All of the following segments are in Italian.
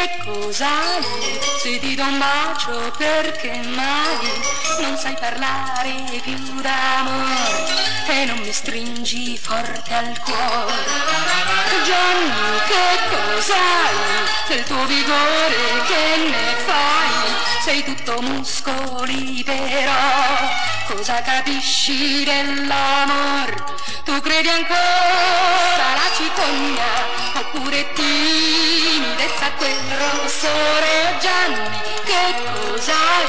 che cos'hai? Se ti do un bacio perché mai non sai parlare più d'amore e non mi stringi forte al cuore? Gianni, che cos'hai? Del tuo vigore che ne fai? Sei tutto muscoli però cosa capisci dell'amor? Tu credi ancora alla cicogna oppure timidezza a quel rossore? Gianni, che cos'hai?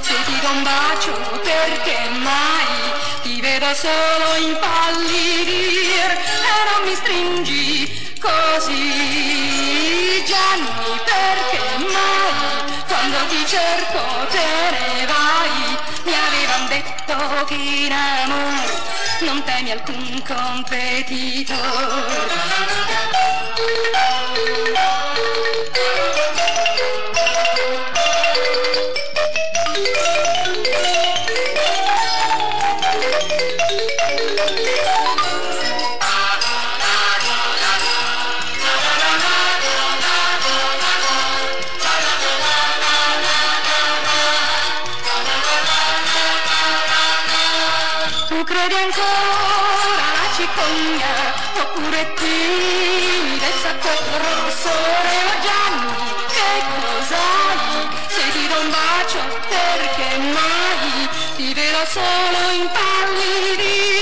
Se ti do un bacio perché mai ti vedo solo impallidir e non mi stringi così? Gianni, perché mai quando ti cerco te ne vai? Mi avevan detto che in amore non temi alcun competitor. Tu credi ancora alla cicogna oppure timidezza a quel rossore? Oh Gianni, che cos'hai? Se ti do un bacio perché mai ti vedo solo impallidire